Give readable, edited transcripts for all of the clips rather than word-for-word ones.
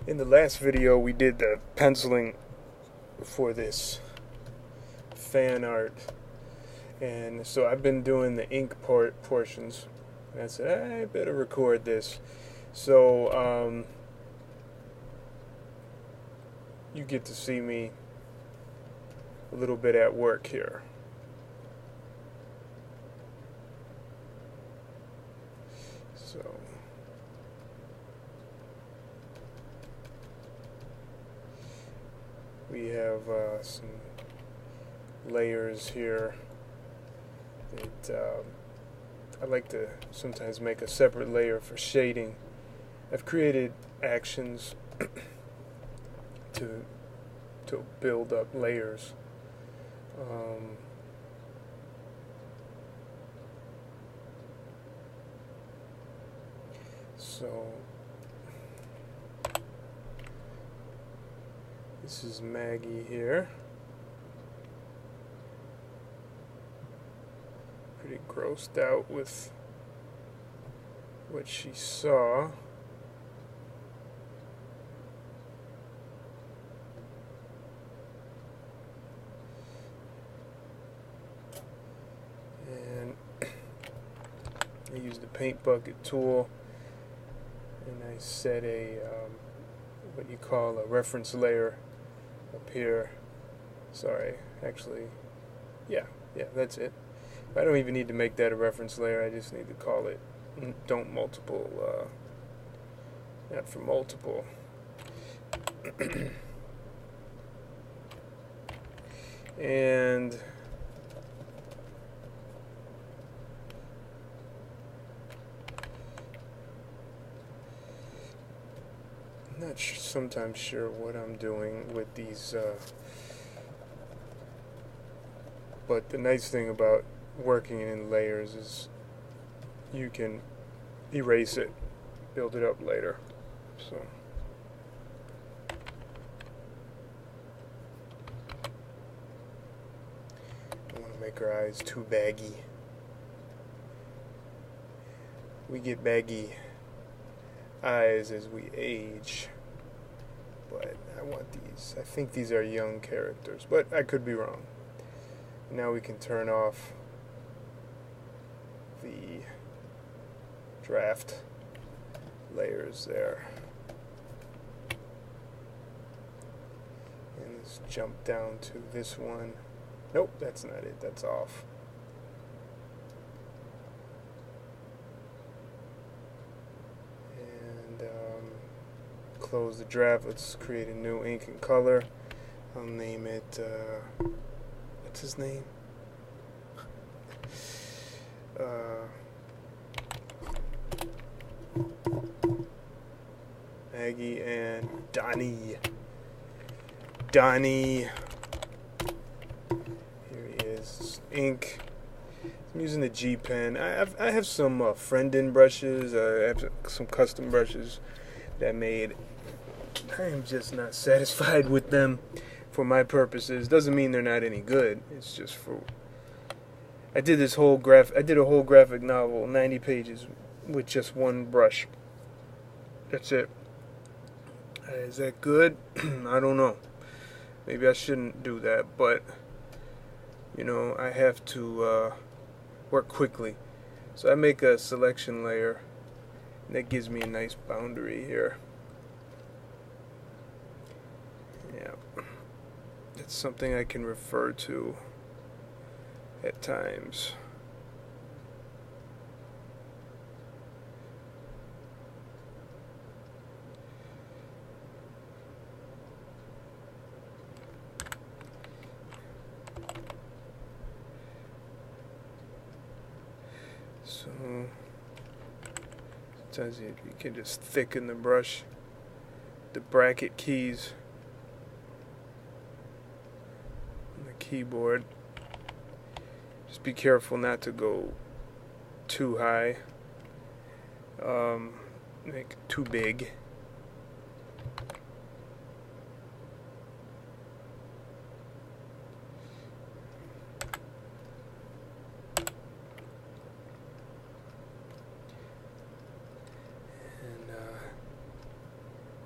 In the last video we did the penciling for this fan art, and so I've been doing the ink portions, and I said I better record this, so you get to see me a little bit at work here. So we have some layers here that I like to sometimes make a separate layer for shading. I've created actions to build up layers. So this is Maggie here. Pretty grossed out with what she saw. And I used the paint bucket tool, and I set a what you call a reference layer up here. Sorry, actually, yeah, that's it. I don't even need to make that a reference layer. I just need to call it don't multiple, not for multiple. And I'm not sometimes sure what I'm doing with these, but the nice thing about working in layers is you can erase it, build it up later. So I don't want to make her eyes too baggy. We get baggy eyes as we age, but I want these. I think these are young characters, but I could be wrong. Now we can turn off the draft layers there, and let's jump down to this one. Nope, that's not it, that's off. And close the draft. Let's create a new ink and color. I'll name it what's his name? Maggie and Donny. Here he is. Ink. I'm using the G pen. I have some friend-in brushes. I have some custom brushes that I made. I am just not satisfied with them for my purposes. Doesn't mean they're not any good. It's just for. I did a whole graphic novel, 90 pages, with just one brush. That's it. Is that good? I don't know. Maybe I shouldn't do that, but you know, I have to work quickly. So I make a selection layer, and that gives me a nice boundary here. Yeah. It's something I can refer to at times. So sometimes you can just thicken the brush, the bracket keys on the keyboard. Just be careful not to go too high, make it too big.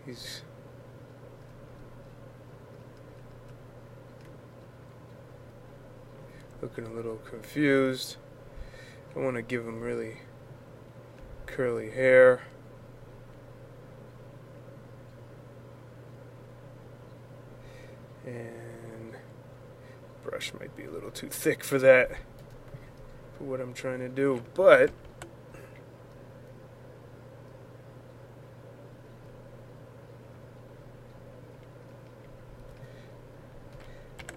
He's looking a little confused. I want to give him really curly hair. And brush might be a little too thick for that, for what I'm trying to do, but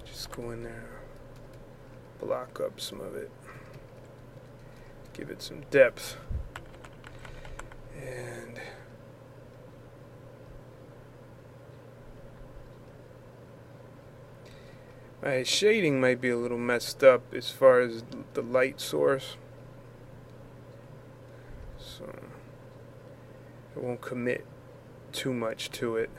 just go in there, block up some of it, give it some depth, and my shading might be a little messed up as far as the light source, so I won't commit too much to it.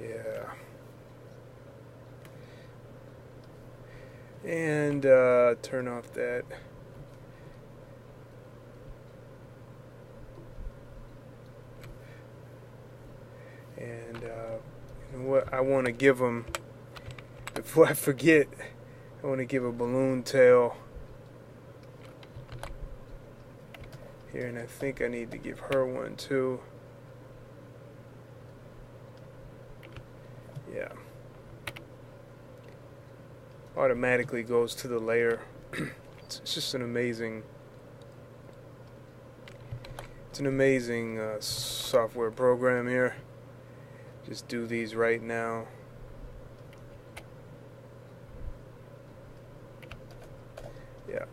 Yeah. And turn off that. And you know what? I want to give them, before I forget, I want to give a balloon tail here, and I think I need to give her one too. Yeah. Automatically goes to the layer. It's just an amazing, software program here. Just do these right now. Yeah.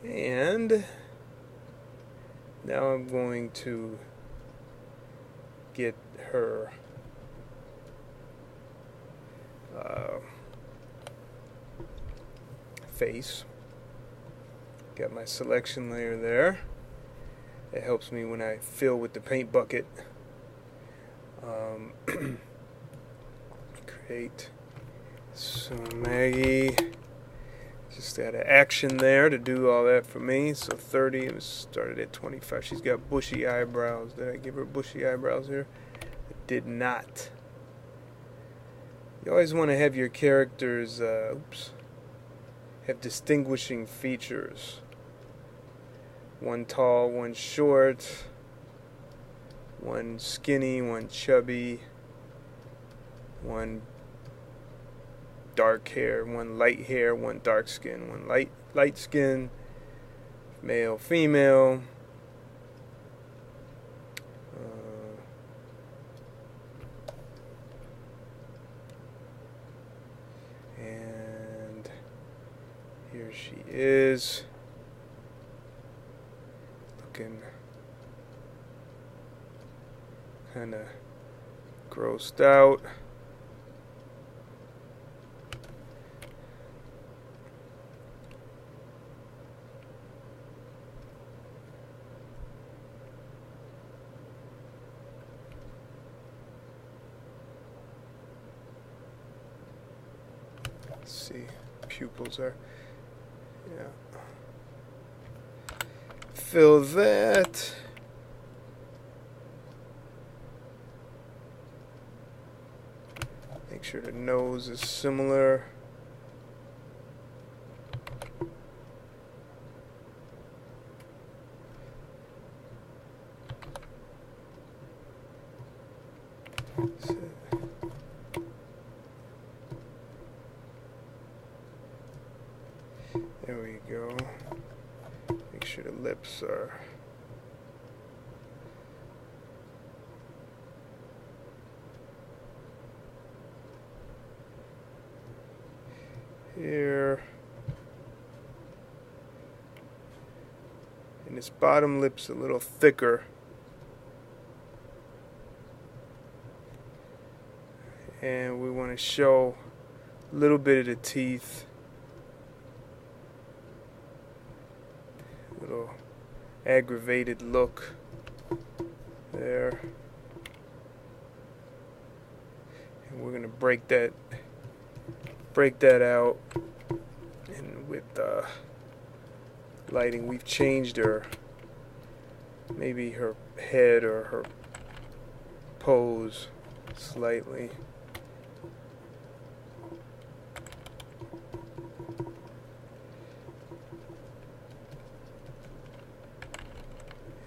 And now I'm going to get her face. Got my selection layer there. It helps me when I fill with the paint bucket. Create some Maggie. Just add an action there to do all that for me. So 30, it was started at 25. She's got bushy eyebrows. Did I give her bushy eyebrows here? I did not. You always want to have your characters, have distinguishing features. One tall, one short, one skinny, one chubby, one dark hair, one light hair, one dark skin, one light skin, male, female. And here she is, looking kind of grossed out. Let's see, pupils are, yeah. Fill that. Make sure the nose is similar. There we go. Make sure the lips are here. And this bottom lip's a little thicker. And we want to show a little bit of the teeth. Little aggravated look there. we're gonna break that out, and with lighting, we've changed her, maybe her head or her pose slightly.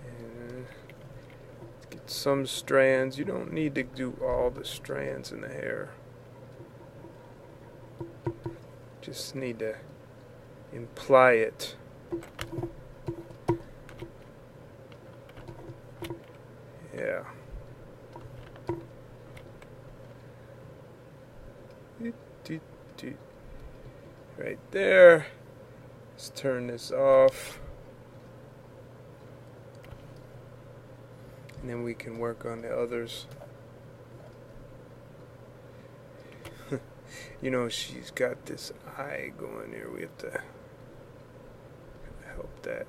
And let's get some strands. You don't need to do all the strands in the hair. Just need to imply it. Yeah. Right there. Let's turn this off. And then we can work on the others. You know, she's got this eye going here. We have to help that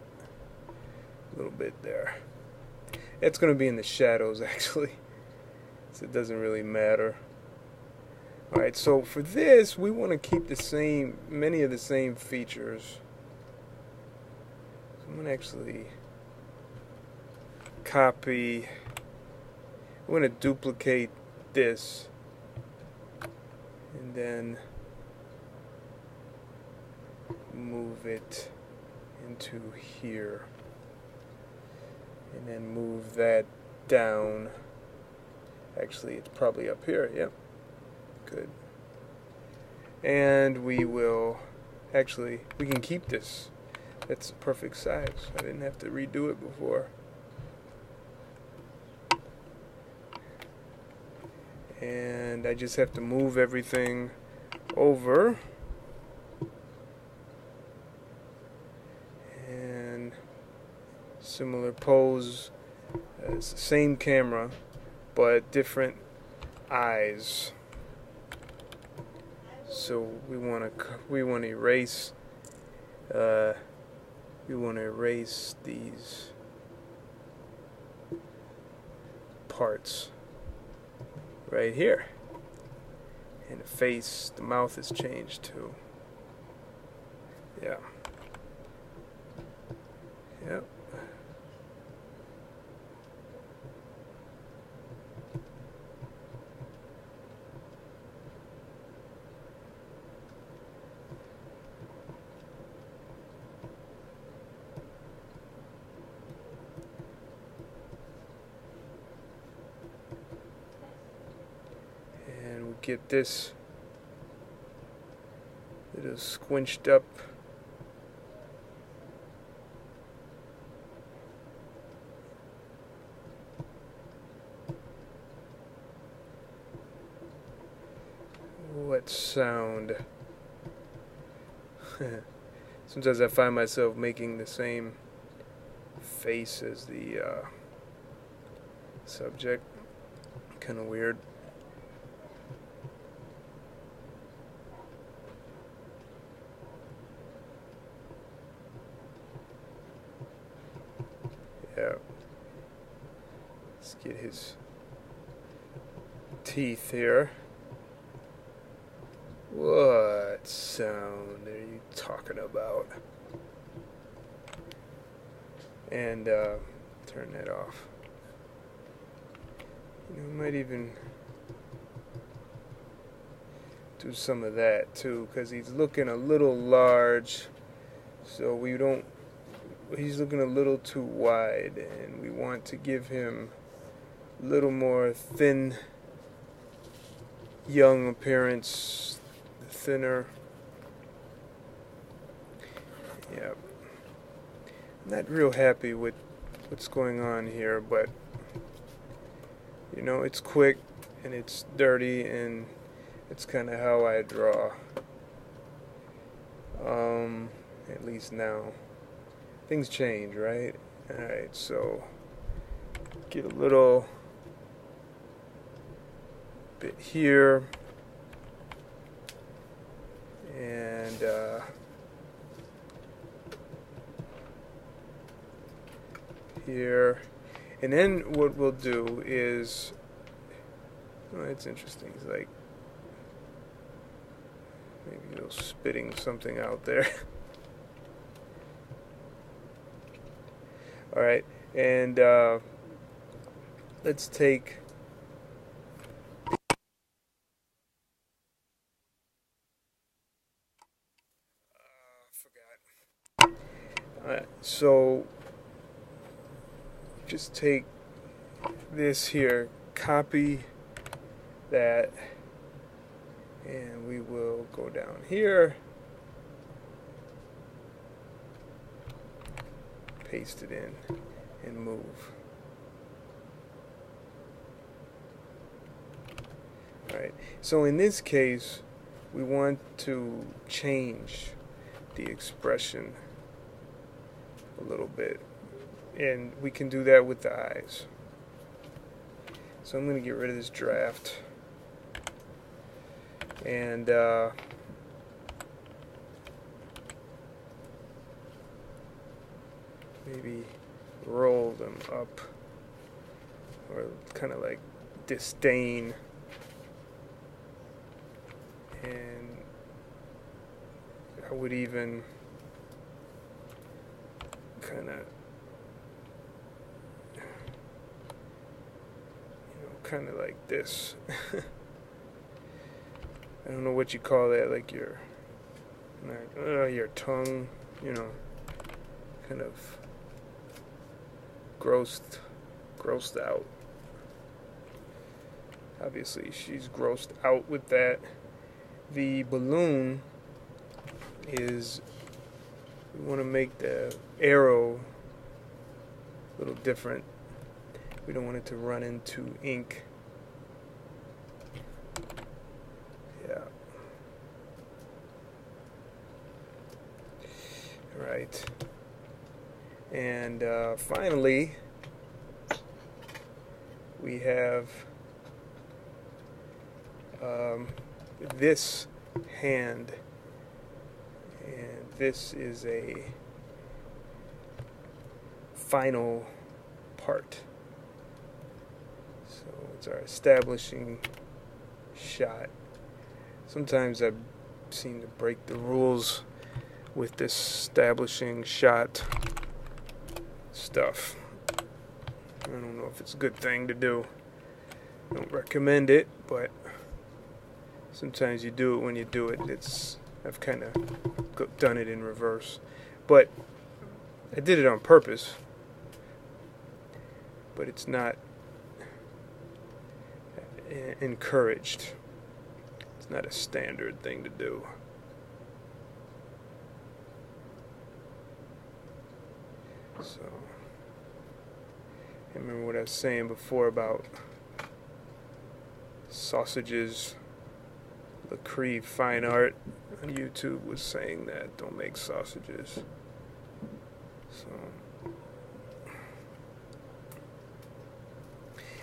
a little bit there. It's going to be in the shadows, actually, so it doesn't really matter. Alright, so for this, we want to keep the same, many of the same features. So I'm going to actually copy, I'm going to duplicate this, and then move it into here, and then move that down. Actually, it's probably up here. Yep. Good. And we will, actually, we can keep this. That's the perfect size. I didn't have to redo it before. And I just have to move everything over. And similar pose as the same camera, but different eyes. So we want to erase these parts right here, and the face, the mouth is changed too. Yeah. Yep. Get this little squinched up. What sound? Sometimes I find myself making the same face as the subject. Kind of weird. Yeah. Let's get his teeth here. What sound are you talking about? And turn that off. You know, might even do some of that too, because he's looking a little large, so we don't. He's looking a little too wide, and we want to give him a little more thin, young appearance, thinner. Yeah. I'm not real happy with what's going on here, but you know, it's quick and it's dirty, and it's kind of how I draw. At least now. Things change, right? Alright, so get a little bit here, and here, and then what we'll do is, oh, it's interesting, it's like You know, spitting something out there. All right, and let's take. Forgot. So just take this here, copy that, and we will go down here, paste it in, and move. Alright, so in this case, we want to change the expression a little bit, and we can do that with the eyes. So I'm going to get rid of this draft, and maybe roll them up, or kind of like disdain, and I would even kind of, kind of like this. I don't know what you call that, like your tongue, you know, kind of grossed out. Obviously, she's grossed out with that. The balloon is, we want to make the arrow a little different. We don't want it to run into ink. Yeah. Right. And finally, we have this hand, and this is a final part. So it's our establishing shot. Sometimes I seem to break the rules with this establishing shot stuff. I don't know if it's a good thing to do. I don't recommend it, but sometimes you do it when you do it. I've kind of done it in reverse, but I did it on purpose. But it's not encouraged. It's not a standard thing to do. So, I remember what I was saying before about sausages. LaCree Fine Art on YouTube was saying that don't make sausages. So,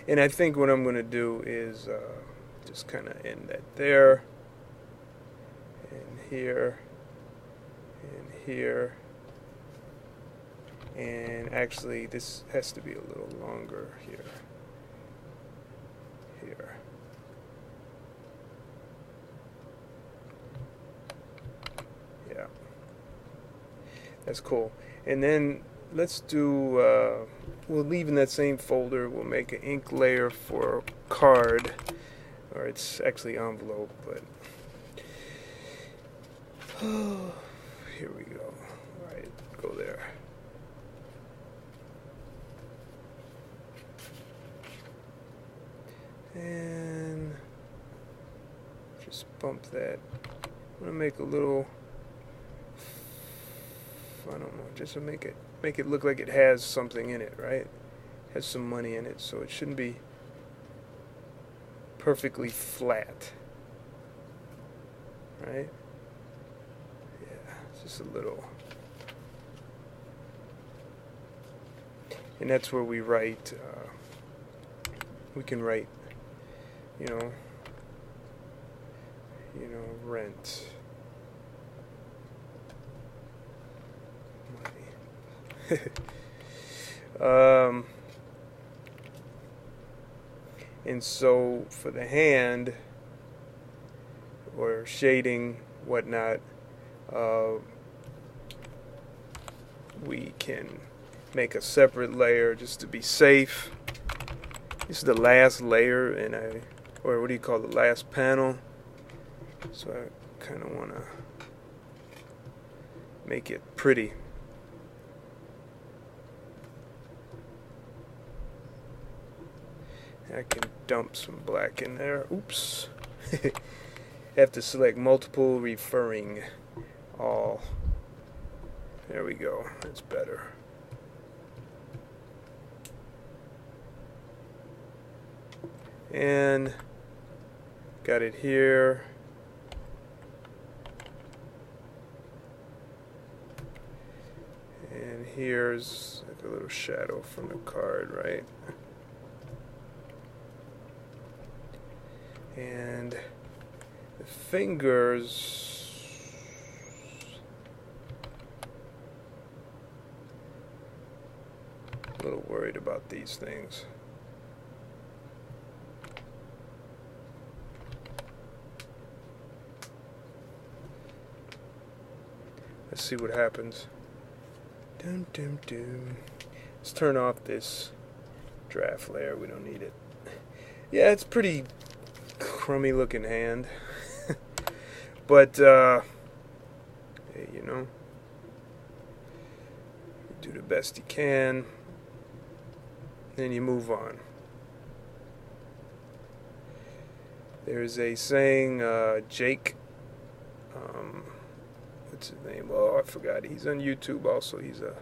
and I think what I'm going to do is just kind of end that there, and here, and here, and actually this has to be a little longer here, here. Yeah, that's cool. And then let's do, we'll leave in that same folder, we'll make an ink layer for card, or it's actually envelope, but here we go. Alright, go there. And just bump that. I'm gonna make a little, I don't know, just to make it look like it has something in it, right? Has some money in it, so it shouldn't be perfectly flat, right? Yeah, it's just a little. And that's where we write, we can write, you know, rent. And so for the hand, or shading, whatnot, we can make a separate layer just to be safe. This is the last layer, or what do you call the last panel? So I kind of want to make it pretty. I can dump some black in there. Oops. Have to select multiple, referring all. There we go. That's better. And got it here. And here's like a little shadow from the card, right? And the fingers, a little worried about these things. Let's see what happens. Dum, dum, dum. Let's turn off this draft layer. We don't need it. Yeah, it's pretty crummy looking hand. But, hey, you know, do the best you can. Then you move on. There's a saying, Jake, what's his name? Oh, I forgot. He's on YouTube also. He's a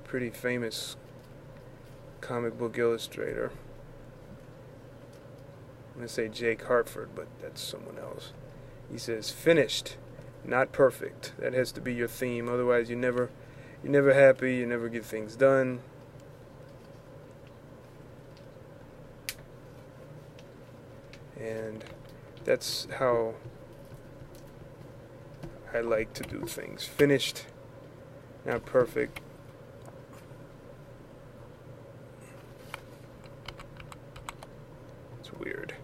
pretty famous comic book illustrator. I'm going to say Jake Hartford, but that's someone else. He says, finished, not perfect. That has to be your theme. Otherwise, you're never happy. You never get things done. And that's how I like to do things. Finished, not perfect. It's weird.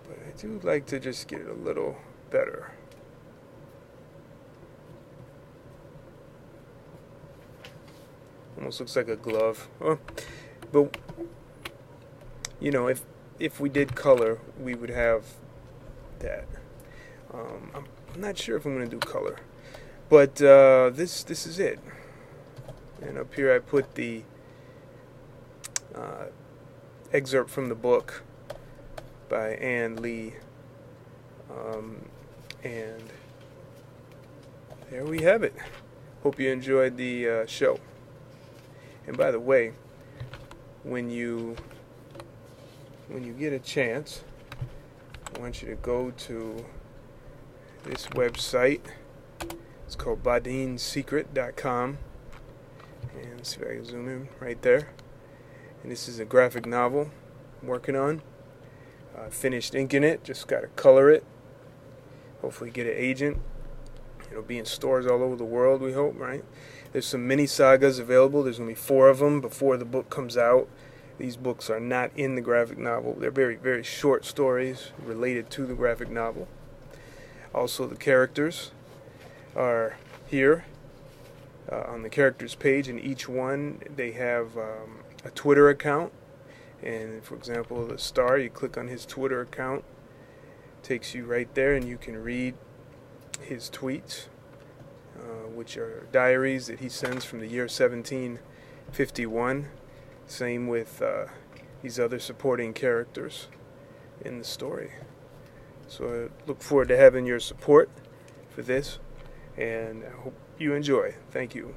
But I do like to just get it a little better. Almost looks like a glove. Oh, but, you know, if we did color, we would have that. I'm not sure if I'm going to do color, but this is it. And up here I put the excerpt from the book by Ann Lee, and there we have it. Hope you enjoyed the show. And by the way, when you get a chance, I want you to go to this website. It's called badinsecret.com, and see if I can zoom in right there. And this is a graphic novel I'm working on. Finished inking it, just got to color it. Hopefully get an agent. It'll be in stores all over the world, we hope, right? There's some mini sagas available. There's going to be 4 of them before the book comes out. These books are not in the graphic novel. They're very, very short stories related to the graphic novel. Also, the characters are here on the characters page, and each one, they have a Twitter account. And for example, the star, you click on his Twitter account, takes you right there, and you can read his tweets, which are diaries that he sends from the year 1751. Same with these other supporting characters in the story. So I look forward to having your support for this, and I hope you enjoy. Thank you.